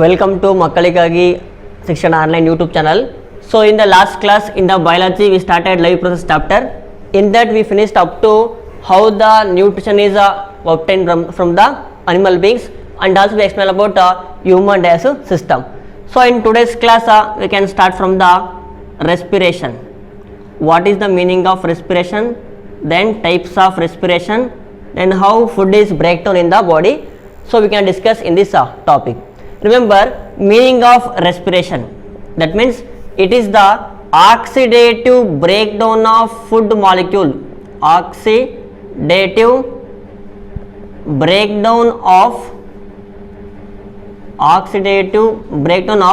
Welcome to Makkalikagi Shikshana Online YouTube channel. So in the last class in the biology we started life process chapter. In that we finished up to how the nutrition is obtained from the animal beings, and also we explained about human digestive system. So in today's class we can start from the respiration. What is the meaning of respiration? Then types of respiration, then how food is breakdown in the body. So we can discuss in this topic. Remember, meaning of respiration, that means it is the oxidative breakdown of food molecule. Oxidative breakdown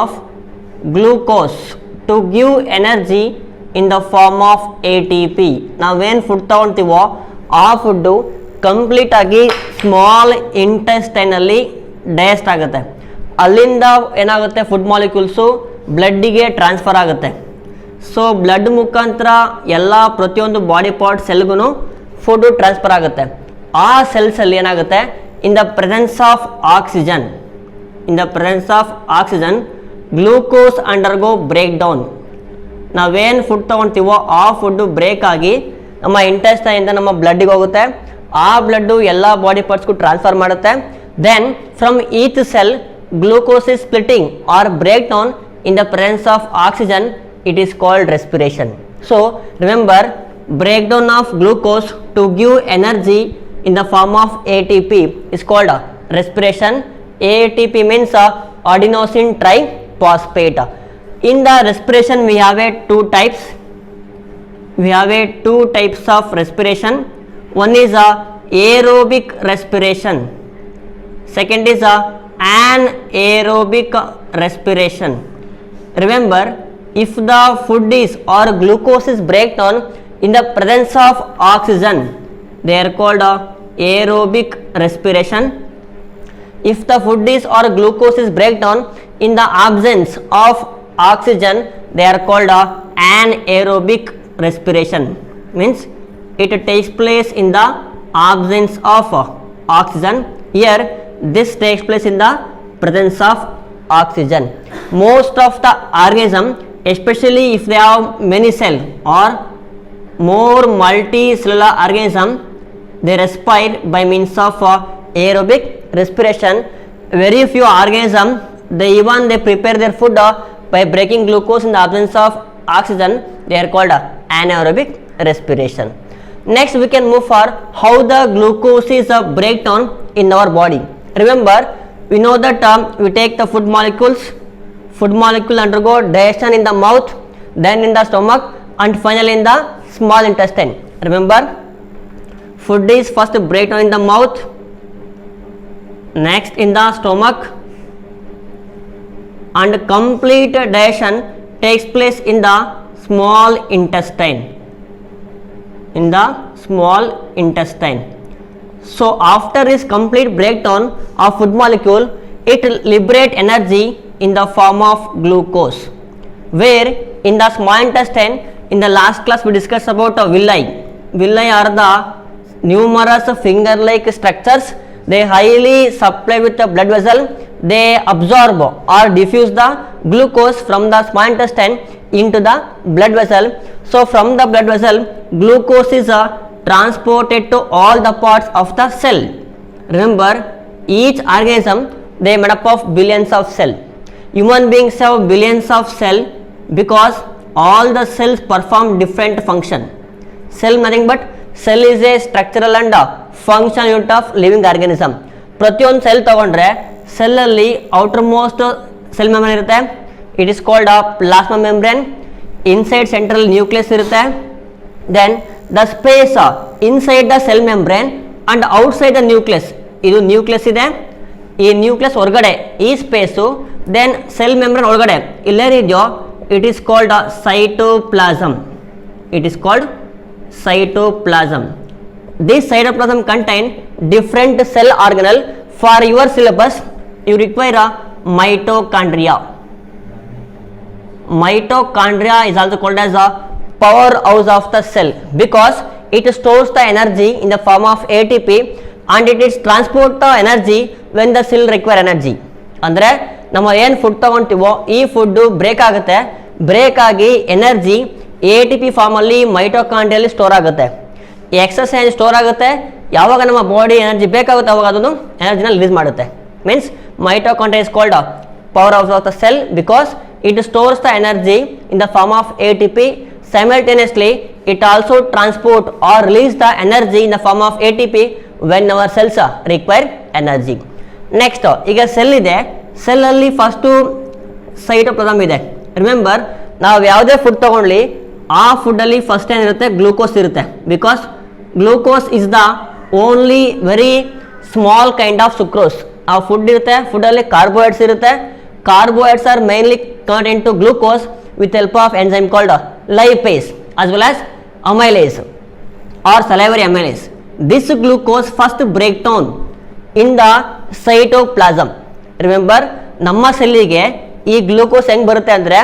of glucose to give energy in the form of ATP. ನಾವೇನು food ತಗೊಳ್ತೀವೋ ಆ food complete ಆಗಿ small ಇಂಟೆಸ್ಟೈನಲ್ಲಿ digest ಆಗುತ್ತೆ. ಅಲ್ಲಿಂದ ಏನಾಗುತ್ತೆ, food molecules ಬ್ಲಡ್ಡಿಗೆ transfer ಆಗುತ್ತೆ. ಸೊ ಬ್ಲಡ್ ಮುಖಾಂತರ ಎಲ್ಲ ಪ್ರತಿಯೊಂದು ಬಾಡಿ ಪಾರ್ಟ್ ಸೆಲ್ಗೂ ಫುಡ್ಡು ಟ್ರಾನ್ಸ್ಫರ್ ಆಗುತ್ತೆ. ಆ ಸೆಲ್ಸಲ್ಲಿ ಏನಾಗುತ್ತೆ, in the presence of oxygen glucose undergo break down. ನಾವೇನು ಫುಡ್ ತೊಗೊಳ್ತೀವೋ ಆ ಫುಡ್ಡು ಬ್ರೇಕ್ ಆಗಿ ನಮ್ಮ ಇಂಟೆಸ್ಟೈನಿಂದ ನಮ್ಮ ಬ್ಲಡ್ಡಿಗೆ ಹೋಗುತ್ತೆ. ಆ ಬ್ಲಡ್ಡು ಎಲ್ಲ ಬಾಡಿ ಪಾರ್ಟ್ಸ್ಗೂ ಟ್ರಾನ್ಸ್ಫರ್ ಮಾಡುತ್ತೆ. Then from each cell glucose is splitting or break down in the presence of oxygen. It is called respiration. So remember, break down of glucose to give energy in the form of ATP is called respiration. ATP means adenosine triphosphate. In the respiration we have two types. Of respiration. One is aerobic respiration. Second is anaerobic respiration. Remember, if the food is or glucose is breakdown in the presence of oxygen, they are called aerobic respiration. If the food is or glucose is breakdown in the absence of oxygen, they are called anaerobic respiration. Means it takes place in the absence of oxygen. Here this takes place in the presence of oxygen. Most of the organism, especially if they have many cells or more multicellular organism, they respire by means of aerobic respiration. Very few organism they prepare their food by breaking glucose in the absence of oxygen. They are called anaerobic respiration. Next we can move for how the glucose is breakdown in our body. Remember, we know that we take the food molecule undergo digestion in the mouth, then in the stomach, and finally in the small intestine. Remember, food is first breakdown in the mouth, next in the stomach, and complete digestion takes place in the small intestine. So after this complete breakdown of food molecule, it liberate energy in the form of glucose, where in the small intestine, in the last class we discussed about villi. Villi are the numerous finger-like structures. They highly supply with the blood vessel. They absorb or diffuse the glucose from the small intestine into the blood vessel. So from the blood vessel, glucose is transported to all the parts of the cell. Remember, each organism they made up of billions of cells. Human beings have billions of cells because all the cells perform different function. Cell nothing but cell is a structural and functional unit of living organism. ಪ್ರತಿಯೊಂದು cell ತಗೊಂಡ್ರೆ ಸೆಲ್ಲಲ್ಲಿ outermost cell membrane ಇರುತ್ತೆ. It is called plasma membrane. Inside central nucleus ಇರುತ್ತೆ. Then the space inside the cell membrane and outside the nucleus. ಇದು nucleus ಇದೆ, ಈ nucleus ಹೊರಗಡೆ ಈ ಸ್ಪೇಸು. ದೆನ್ ಸೆಲ್ ಮೆಂಬ್ರೇನ್ ಒಳಗಡೆ ಇಲ್ಲೇನಿದೆಯೋ it is called cytoplasm. This cytoplasm contain different cell organelle. For your syllabus, you require a mitochondria. Mitochondria is also called as a powerhouse of the cell because it stores the energy in the form of ATP and it is transport the energy when the cell require energy. ಅಂದರೆ ನಮ್ಮ ಏನು food ತಗೊಂತೀವೋ ಈ food break ಆಗುತ್ತೆ, break ಆಗಿ energy ATP ಫಾರ್ಮಲ್ಲಿ ಮೈಟೋಕಾಂಡ್ರಿಯಲ್ಲಿ store ಆಗುತ್ತೆ. ಈ excess energy store ಆಗುತ್ತೆ, ಯಾವಾಗ ನಮ್ಮ ಬಾಡಿ ಎನರ್ಜಿ ಬೇಕಾಗುತ್ತೆ ಅವಾಗ ಅದನ್ನು ಎನರ್ಜಿನ ರಿಲೀಸ್ ಮಾಡುತ್ತೆ. Means mitochondria is called power house of the cell because it stores the energy in the form of ATP. Simultaneously it also transport or release the energy in the form of ATP when our cells require energy. Next ಈಗ cell ಇದೆ, cell ಅಲ್ಲಿ first cytoplasm ಇದೆ. Remember, ನಾವು ಯಾವುದೇ food ತಗೊಳ್ಳಿ ಆ food ಅಲ್ಲಿ first ಏನಿರುತ್ತೆ, ಗ್ಲೂಕೋಸ್ ಇರುತ್ತೆ. Because glucose is the only very small kind of sucrose. ಆ ಫುಡ್ ಇರುತ್ತೆ, ಫುಡ್ ಅಲ್ಲಿ ಕಾರ್ಬೋಹೈಡ್ರೇಟ್ಸ್ ಇರುತ್ತೆ. Carbohydrates are mainly converted into glucose with help of enzyme called lipase as well as amylase or salivary amylase. This glucose first break down in the cytoplasm. Remember, ನಮ್ಮ ಸೆಲ್ಲಿಗೆ ಈ glucose ಹೆಂಗೆ ಬರುತ್ತೆ ಅಂದರೆ,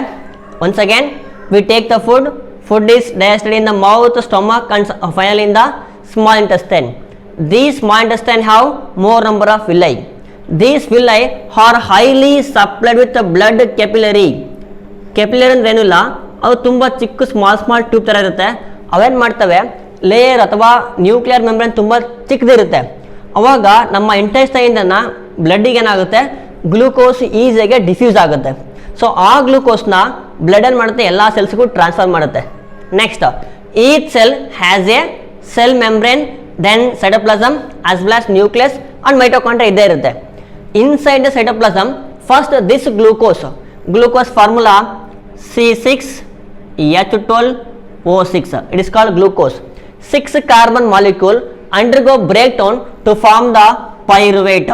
once again we take the food is digested in the mouth, stomach and finally in the small intestine. These small intestine have more number of villi. These villi are highly supplied with the blood capillary. Capillary ಅಂದ್ರೆ ಏನಿಲ್ಲ, ಅವು ತುಂಬ ಚಿಕ್ಕ small tube ಥರ ಇರುತ್ತೆ. ಅವೇನು ಮಾಡ್ತವೆ, layer ಅಥವಾ ನ್ಯೂಕ್ಲಿಯರ್ ಮೆಂಬ್ರೇನ್ ತುಂಬ ಚಿಕ್ಕದಿರುತ್ತೆ. ಅವಾಗ ನಮ್ಮ ಇಂಟೆಸ್ಟೈನ್ನ ಬ್ಲಡ್ಡಿಗೆ ಏನಾಗುತ್ತೆ, ಗ್ಲೂಕೋಸ್ ಈಸಿಯಾಗಿ ಡಿಫ್ಯೂಸ್ ಆಗುತ್ತೆ. ಸೊ ಆ ಗ್ಲೂಕೋಸ್ನ ಬ್ಲಡ್ ಏನು ಮಾಡುತ್ತೆ, ಎಲ್ಲ ಸೆಲ್ಸ್ಗೂ ಟ್ರಾನ್ಸ್ಫರ್ ಮಾಡುತ್ತೆ. Next, each cell has a cell membrane, then cytoplasm as well as nucleus and mitochondria ಇದ್ದೇ ಇರುತ್ತೆ. Inside the cytoplasm, first this glucose formula C6H12O6, it is called glucose. 6 carbon molecule undergo breakdown to form the pyruvate,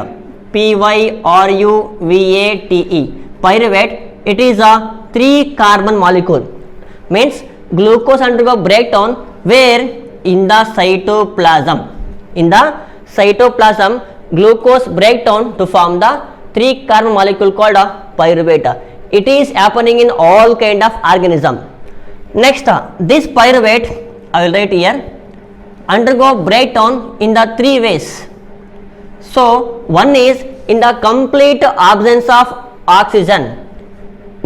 Pyruvate. Pyruvate, it is a 3 carbon molecule. Means glucose undergo breakdown where in the cytoplasm. In the cytoplasm glucose breakdown to form the 3 carbon molecule called pyruvate. It is happening in all kind of organism. Next, this pyruvate, I will write here, undergo breakdown in the 3 ways. So one is in the complete absence of oxygen,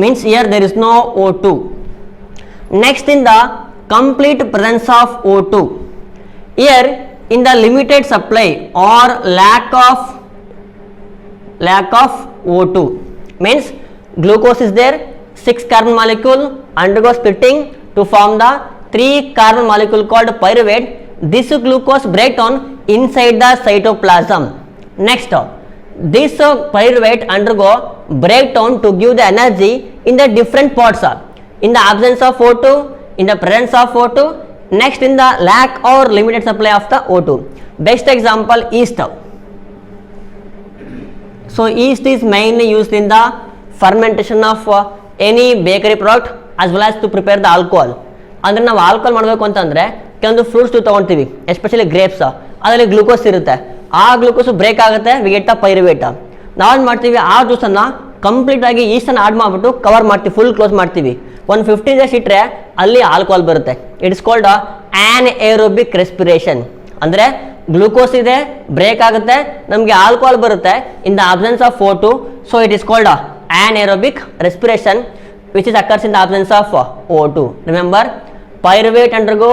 means here there is no O2. Next, in the complete presence of O2. Here in the limited supply or lack of O2, means glucose is there, 6 carbon molecule undergo splitting to form the 3 carbon molecule called pyruvate. This glucose breakdown inside the cytoplasm. Next, this pyruvate undergo breakdown to give the energy in the different parts, in the absence of O2, in the presence of O2. Next, in the lack or limited supply of the O2. Best example, yeast. So yeast is mainly used in the fermentation of any bakery product as well as to prepare the alcohol. ಅಂದರೆ ನಾವು alcohol ಮಾಡಬೇಕು ಅಂತಂದರೆ ಕೆಲವೊಂದು fruits ತೊಗೊಳ್ತೀವಿ, especially grapes, ಅದರಲ್ಲಿ glucose ಇರುತ್ತೆ. ಆ glucose break ಆಗುತ್ತೆ, ವಿ ಗೆಟ್ ದ ಪೈರುವೇಟ್. ನಾವೇನು ಮಾಡ್ತೀವಿ, ಆ ಜ್ಯೂಸನ್ನು ಕಂಪ್ಲೀಟಾಗಿ ಈಸ್ಟನ್ನು ಆಡ್ ಮಾಡಿಬಿಟ್ಟು ಕವರ್ ಮಾಡ್ತೀವಿ, ಫುಲ್ ಕ್ಲೋಸ್ ಮಾಡ್ತೀವಿ. 150 ಡೇಸ್ ಇಟ್ಟರೆ ಅಲ್ಲಿ ಆಲ್ಕೋಹಾಲ್ ಬರುತ್ತೆ. It is called anaerobic respiration. ಅಂದರೆ ಗ್ಲೂಕೋಸ್ ಇದೆ, ಬ್ರೇಕ್ ಆಗುತ್ತೆ, ನಮಗೆ ಆಲ್ಕೋಹಾಲ್ ಬರುತ್ತೆ in the absence of O2. So it is called anaerobic respiration which is occurs in the absence of O2. Remember, pyruvate undergo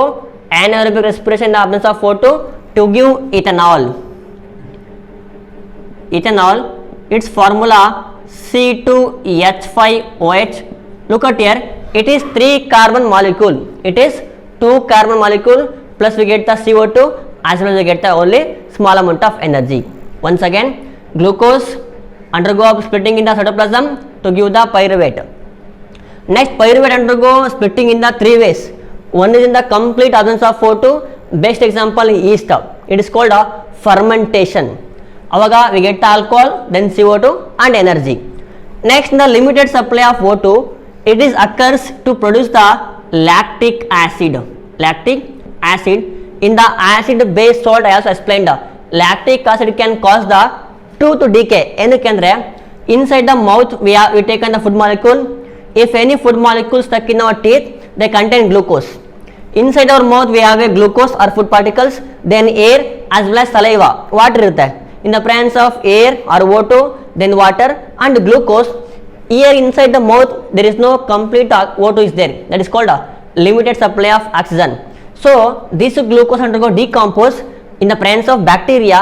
anaerobic respiration in the absence of O2 to give ethanol. Ethanol, its formula C2H5OH. Look at here, it is 3 carbon molecule. It is 2 carbon molecule plus we get the CO2 as well as we get the only small amount of energy. Once again, glucose undergo splitting in the cytoplasm to give the pyruvate. Next, pyruvate undergo splitting in the 3 ways. One is in the complete absence of O2. Best example is yeast. It is called a fermentation. Avaga we get the alcohol, then CO2 and energy. Next, in the limited supply of O2, it is occurs to produce the lactic acid. Lactic acid. In the acid base salt I also explained. Lactic acid can cause the tooth decay. Endukandre inside the mouth we taken the food molecule. If any food molecule stuck in our teeth, they contain glucose. Inside our mouth we have a glucose or food particles, then air as well as saliva. Water irutte. In the presence of air or O2, then water and glucose. Here inside the mouth there is no complete O2 is there, that is called a limited supply of oxygen. So this glucose undergo decompose in the presence of bacteria.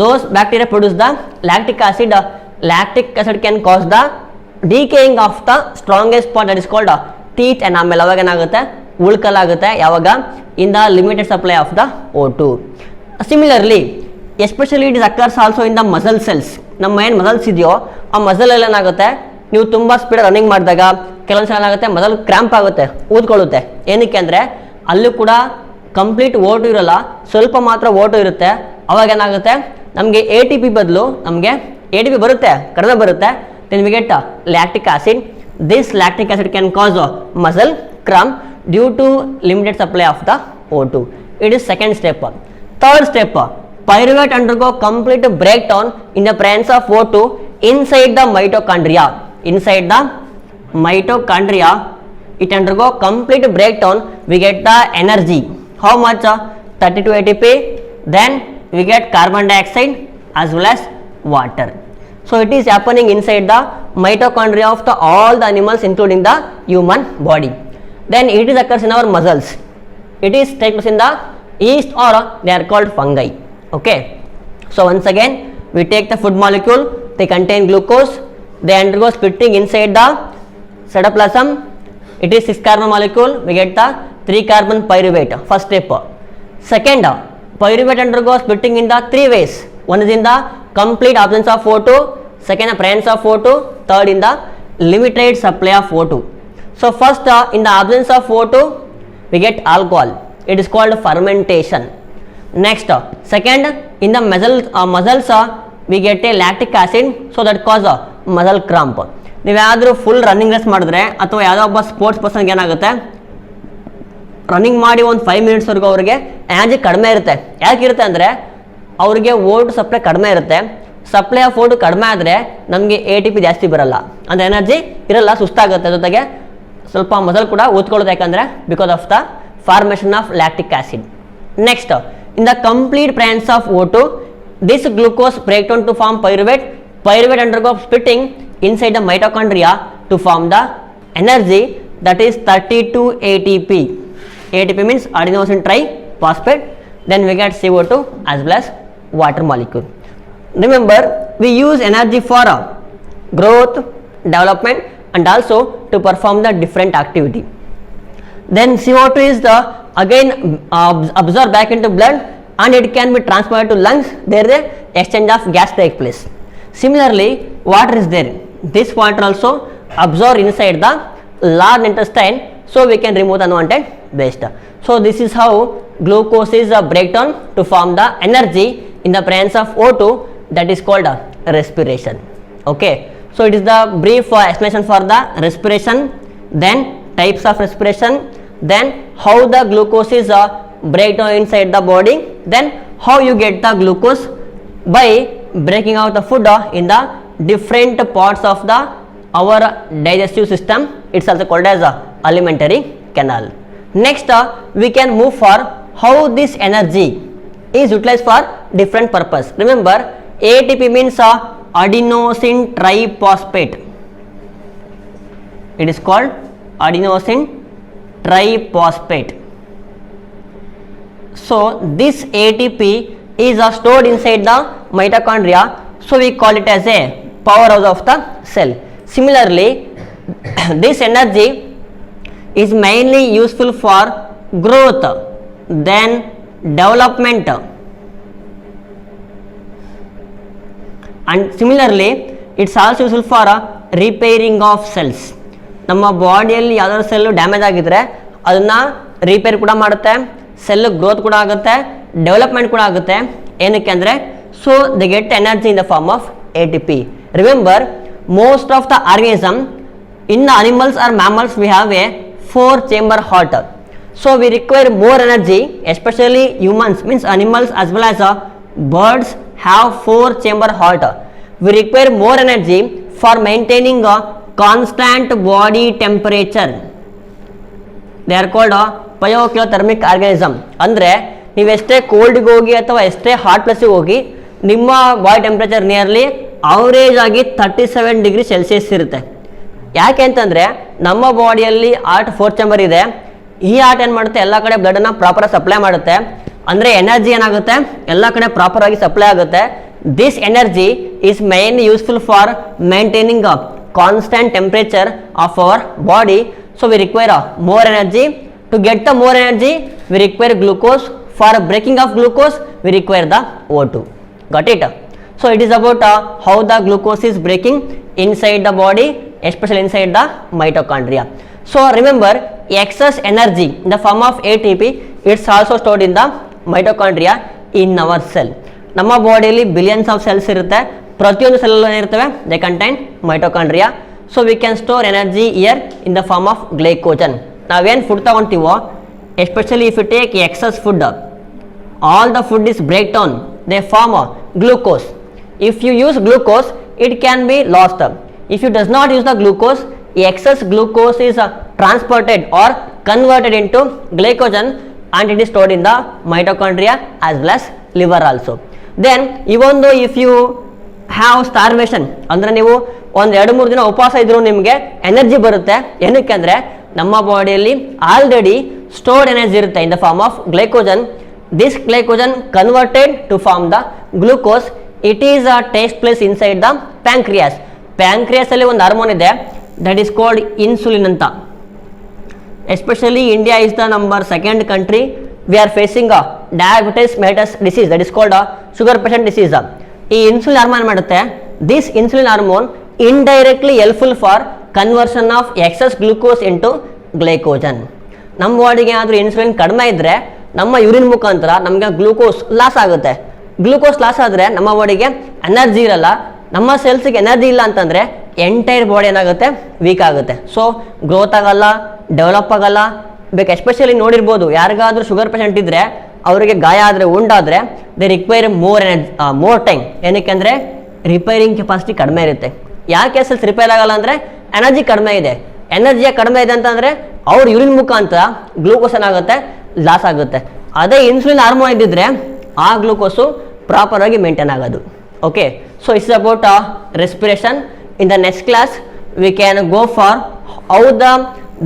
Those bacteria produce the lactic acid. Lactic acid can cause the decaying of the strongest part, that is called teeth enamel. ಅವಾಗ ಏನಾಗುತ್ತೆ, ಉಳ್ಕಲಾಗುತ್ತೆ ಯಾವಾಗ, in the limited supply of the O2. Similarly, especially it occurs also in the muscle cells. ನಮ್ಮ ಏನು muscles ಇದೆಯೋ ಆ muscle ಎಲ್ಲ ಏನಾಗುತ್ತೆ, ನೀವು ತುಂಬ ಸ್ಪೀಡ್ ರನ್ನಿಂಗ್ ಮಾಡಿದಾಗ ಕೆಲವೊಂದು ಸಲ ಏನಾಗುತ್ತೆ, ಮಸಲ್ ಕ್ರ್ಯಾಂಪ್ ಆಗುತ್ತೆ, ಊದ್ಕೊಳ್ಳುತ್ತೆ. ಏನಕ್ಕೆ ಅಂದರೆ ಅಲ್ಲೂ ಕೂಡ ಕಂಪ್ಲೀಟ್ O2 ಇರಲ್ಲ, ಸ್ವಲ್ಪ ಮಾತ್ರ O2 ಇರುತ್ತೆ. ಅವಾಗ ಏನಾಗುತ್ತೆ, ನಮಗೆ ATP ಬದಲು ನಮಗೆ ATP ಬರುತ್ತೆ, ಕಡಿಮೆ ಬರುತ್ತೆ. Then we get lactic acid. This lactic acid can cause muscle cramp due to limited supply of the O2. It is second step. Third step, pyruvate undergo complete breakdown in the presence of O2 inside the mitochondria. Inside the mitochondria, it undergo complete breakdown. We get the energy. How much? 32 ATP. Then we get carbon dioxide as well as water. So it is happening inside the mitochondria of the all the animals, including the human body. Then it is occurs in our muscles. It is takes place in the yeast, or they are called fungi. Okay, so once again we take the food molecule, they contain glucose, they undergo splitting inside the cytoplasm. It is 6 carbon molecule, we get the 3 carbon pyruvate. First step. Second, pyruvate undergo splitting in the 3 ways. One is in the complete absence of O2, second presence of O2, third in the limited supply of O2. So first, in the absence of O2 we get alcohol, it is called fermentation. Next, second, in the muscles we get a lactic acid, so that cause muscle cramp. ನೀವು ಯಾವ್ದಾದ್ರು full running race ಮಾಡಿದ್ರೆ ಅಥವಾ ಯಾವುದೋ ಒಬ್ಬ sports ಪರ್ಸನ್ಗೆ ಏನಾಗುತ್ತೆ, running ಮಾಡಿ ಒಂದು 5 ಮಿನಿಟ್ಸ್ವರೆಗೂ ಅವ್ರಿಗೆ ಎನರ್ಜಿ ಕಡಿಮೆ ಇರುತ್ತೆ. ಯಾಕಿರುತ್ತೆ ಅಂದರೆ ಅವ್ರಿಗೆ O2 ಸಪ್ಲೈ ಕಡಿಮೆ ಇರುತ್ತೆ. ಸಪ್ಲೈ ಆಫ್ O2 ಕಡಿಮೆ ಆದರೆ ನಮಗೆ ATP ಜಾಸ್ತಿ ಬರಲ್ಲ, ಅಂದರೆ ಎನರ್ಜಿ ಇರಲ್ಲ, ಸುಸ್ತಾಗುತ್ತೆ. ಜೊತೆಗೆ ಸ್ವಲ್ಪ ಮಸಲ್ ಕೂಡ ಊದ್ಕೊಳ್ಳುತ್ತೆ, ಯಾಕಂದರೆ because of the formation of lactic acid. Next, in the complete presence of O2, this glucose breakdown to form pyruvate. Pyruvate undergoes splitting inside the mitochondria to form the energy, that is 32 ATP. ATP means adenosine triphosphate. Then we get CO2 as well as water molecule. Remember, we use energy for growth, development, and also to perform the different activity. Then CO2 is the again absorbed back into blood, and it can be transferred to lungs. There the exchange of gas takes place. Similarly, water is there. This water also absorbed inside the large intestine, so we can remove the unwanted waste. So this is how glucose is breakdown to form the energy in the presence of O2, that is called respiration. Okay, so it is the brief explanation for the respiration, then types of respiration, then how the glucose is breakdown inside the body, then how you get the glucose by breaking out the food in the different parts of the our digestive system. It's also called as alimentary canal. Next, we can move for how this energy is utilized for different purpose. Remember, ATP means adenosine triphosphate. It is called adenosine triphosphate. So this ATP is stored inside the mitochondria, so we call it as a powerhouse of the cell. Similarly, this energy is mainly useful for growth, then development, and similarly it's also useful for repairing of cells. ನಮ್ಮ ಬಾಡಿಯಲ್ಲಿ ಯಾವ್ದಾದ್ರು cell damage ಆಗಿದ್ರೆ ಅದನ್ನು repair ಕೂಡ ಮಾಡುತ್ತೆ, cell growth ಕೂಡ ಆಗುತ್ತೆ, development ಕೂಡ ಆಗುತ್ತೆ. ಏನಕ್ಕೆ ಅಂದರೆ so they get energy in the form of ATP. Remember, most of the organism in the animals or mammals we have a 4 chamber heart. So we require more energy, especially humans, means animals as well as birds have 4 chamber heart. We require more energy for maintaining a constant body temperature. They are called poikilothermic organism. ಅಂದರೆ ನೀವೆಷ್ಟೇ ಕೋಲ್ಡ್ಗೆ ಹೋಗಿ ಅಥವಾ ಎಷ್ಟೇ hot ಪ್ಲೇಸಿಗೆ ಹೋಗಿ ನಿಮ್ಮ body temperature nearly average ಆಗಿ 37 degree Celsius ಇರುತ್ತೆ. ಯಾಕೆ ಅಂತಂದರೆ ನಮ್ಮ ಬಾಡಿಯಲ್ಲಿ ಹಾರ್ಟ್ 4th ಚೇಂಬರ್ ಇದೆ. ಈ ಹಾರ್ಟ್ ಏನು ಮಾಡುತ್ತೆ, ಎಲ್ಲ ಕಡೆ ಬ್ಲಡನ್ನು ಪ್ರಾಪರಾಗಿ ಸಪ್ಲೈ ಮಾಡುತ್ತೆ. ಅಂದರೆ ಎನರ್ಜಿ ಏನಾಗುತ್ತೆ, ಎಲ್ಲ ಕಡೆ ಪ್ರಾಪರ್ ಆಗಿ ಸಪ್ಲೈ ಆಗುತ್ತೆ. This energy is mainly useful for maintaining a constant temperature of our body. So we require more energy. To get the more energy, we require glucose. For breaking of glucose, we require the O2. Got it? So it is about how the glucose is breaking inside the body, especially inside the mitochondria. So remember, excess energy in the form of ATP, it's also stored in the mitochondria in our cell. ನಮ್ಮ ಬಾಡಿಯಲ್ಲಿ billions of cells ಇರುತ್ತೆ. ಪ್ರತಿಯೊಂದು cell ಏನಿರ್ತವೆ, they contain mitochondria. So we can store energy here in the form of glycogen. ನಾವೇನು food ತಗೊತೀವೋ, especially if you take excess food, all the food is break down, they form glucose. If you use glucose, it can be lost. If you does not use the glucose, excess glucose is transported or converted into glycogen and it is stored in the mitochondria as well as liver also. Then even though if you have starvation, ಅಂದರೆ ನೀವು ಒಂದು 2-3 ದಿನ ಉಪವಾಸ ಇದ್ರೂ ನಿಮಗೆ energy ಬರುತ್ತೆ. ಏನಕ್ಕೆ ಅಂದರೆ ನಮ್ಮ ಬಾಡಿಯಲ್ಲಿ ಆಲ್ರೆಡಿ ಸ್ಟೋರ್ಡ್ ಎನರ್ಜಿ ಇರುತ್ತೆ in the form of glycogen. This glycogen converted to form the glucose. It is takes place inside the pancreas. Pancreas ಅಲ್ಲಿ ಒಂದು ಹಾರ್ಮೋನ್ ಇದೆ, that is called insulin ಅಂತ. Especially India is the number 2nd country. We are facing a diabetes mellitus disease, that is called a sugar patient disease. ಈ insulin hormone ಮಾಡುತ್ತೆ. This insulin hormone indirectly helpful for conversion of excess glucose into glycogen. ನಮ್ಮ ಬಾಡಿಗೆ ಏನಾದರೂ insulin ಕಡಿಮೆ ಇದ್ದರೆ ನಮ್ಮ urine ಮುಖಾಂತರ ನಮಗೆ ಗ್ಲೂಕೋಸ್ ಲಾಸ್ ಆಗುತ್ತೆ. ಗ್ಲೂಕೋಸ್ ಲಾಸ್ ಆದರೆ ನಮ್ಮ ಬಾಡಿಗೆ ಎನರ್ಜಿ ಇರಲ್ಲ. ನಮ್ಮ ಸೆಲ್ಸ್ಗೆ ಎನರ್ಜಿ ಇಲ್ಲ ಅಂತಂದರೆ ಎಂಟೈರ್ ಬಾಡಿ ಏನಾಗುತ್ತೆ, ವೀಕ್ ಆಗುತ್ತೆ. ಸೊ ಗ್ರೋತ್ ಆಗಲ್ಲ, ಡೆವಲಪ್ ಆಗಲ್ಲ. ಬೇಕು ಎಸ್ಪೆಷಲಿ ನೋಡಿರ್ಬೋದು, ಯಾರಿಗಾದ್ರೂ ಶುಗರ್ ಪೇಷಂಟ್ ಇದ್ದರೆ ಅವರಿಗೆ ಗಾಯ ಆದರೆ, ಉಂಡಾದರೆ, ದೇ ರಿಕ್ವೈರ್ ಮೋರ್ ಟೈಮ್. ಏನಕ್ಕೆ ಅಂದರೆ ರಿಪೇರಿಂಗ್ ಕೆಪಾಸಿಟಿ ಕಡಿಮೆ ಇರುತ್ತೆ. ಯಾಕೆ ಸೆಲ್ಸ್ ರಿಪೇರ್ ಆಗಲ್ಲ ಅಂದರೆ ಎನರ್ಜಿ ಕಡಿಮೆ ಇದೆ. ಎನರ್ಜಿಯ ಕಡಿಮೆ ಇದೆ ಅಂತಂದರೆ ಅವ್ರ ಯೂರಿನ್ ಮುಖಾಂತರ ಗ್ಲೂಕೋಸ್ ಏನಾಗುತ್ತೆ, ಲಾಸ್ ಆಗುತ್ತೆ. ಅದೇ ಇನ್ಸುಲಿನ್ ಹಾರ್ಮೋನ್ ಇದ್ದಿದ್ರೆ ಆ ಗ್ಲೂಕೋಸು ಪ್ರಾಪರ್ ಆಗಿ ಮೇಂಟೈನ್ ಆಗೋದು. Okay, so it's about respiration. In the next class we can go for how the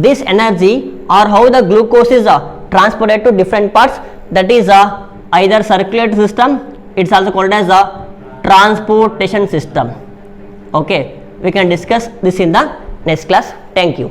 this energy or how the glucose is transported to different parts, that is either circulatory system, it's also called as transportation system. Okay, we can discuss this in the next class. Thank you.